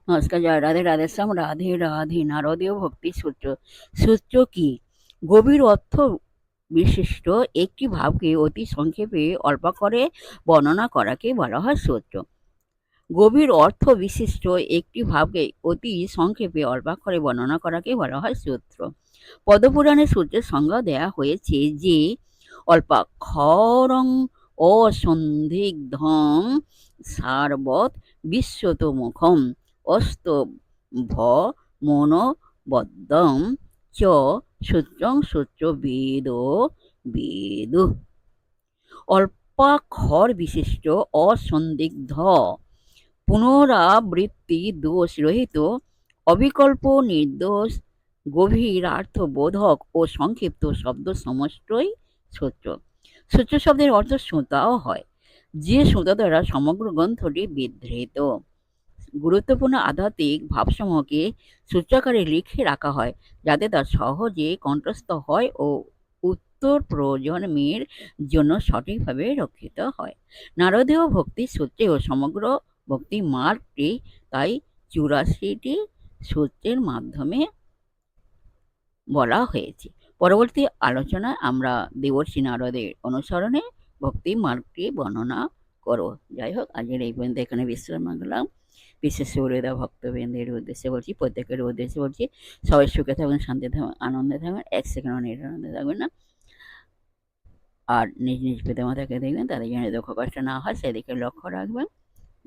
নমস্কার, জয় রাধে রাধেশ্যাম, রাধে রাধে। নারদীয় ভক্তি সূত্র। সূত্র কি? গভীর অর্থ বিশিষ্ট একটি ভাবকে অতি সংক্ষেপে অল্পাক্ষরে বর্ণনা করাকে বলা হয় সূত্র। গভীর অর্থ বিশিষ্ট একটি ভাবকে অতি সংক্ষেপে অল্পাক্ষরে বর্ণনা করাকে বলা হয় সূত্র। পদ্মপুরাণে সূত্রের সংজ্ঞা দেয়া হয়েছে যে অল্পাক্ষরং অসন্দিগ্ধং সারবৎ বিশ্বতোমুখম অস্তভ মনোবদ্ধং চ সূত্রং সূত্র বেদ। অল্পাক্ষর বিশিষ্ট অসন্দিগ্ধ পুনরাবৃত্তি দোষ রহিত অবিকল্প নির্দোষ গভীরার্থবোধক ও সংক্ষিপ্ত শব্দ সমষ্টই সূত্র। সূত্র শব্দের অর্থ সুতাও হয়, যে সুতা দ্বারা সমগ্র গ্রন্থটি বিধৃত। গুরুত্বপূর্ণ আধ্যাত্মিক ভাবসমূহকে সূত্রাকারে লিখে রাখা হয়, যাতে তা সহজে কণ্ঠস্থ হয় ও উত্তর প্রজন্মের জন্য সঠিকভাবে রক্ষিত হয়। নারদীয় ভক্তি সূত্রেও সমগ্র ভক্তি মার্গটি তাই 84টি সূত্রের মাধ্যমে বলা হয়েছে। পরবর্তী আলোচনায় আমরা দেবর্ষি নারদের অনুসরণে ভক্তি মার্গটি বর্ণনা করব। যাই হোক, আজকের এই পর্যন্ত এখানে বিশ্রাম রাখলাম। বিশেষ সুহৃদা ভক্তবৃন্দের উদ্দেশ্যে বলছি, প্রত্যেকের উদ্দেশ্যে বলছি, সবাই সুখে থাকবেন, শান্তি থাকবেন, আনন্দে থাকবেন, এক সেকেন্ডও নিরানন্দে থাকবেন না। আর নিজ নিজ পিতামাতাকে দেখবেন, তাদের যেন দুঃখ কষ্ট না হয় সেদিকে লক্ষ্য রাখবেন।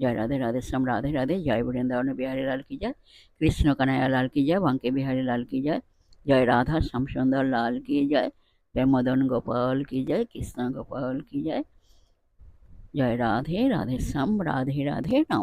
জয় রাধে রাধেশ্যাম, রাধে রাধে। জয় বৃন্দাবন বিহারী লাল কি জয়, কৃষ্ণ কানাইয়া লাল কি জয়, বাঙ্কে বিহারী লাল কি জয়, জয় রাধা শ্যাম সুন্দর লাল কি জয়, জয় মদন গোপাল কি জয়, কৃষ্ণ গোপাল কি জয়। জয় রাধে রাধেশ্যাম, রাধে রাধে। নমস্কার।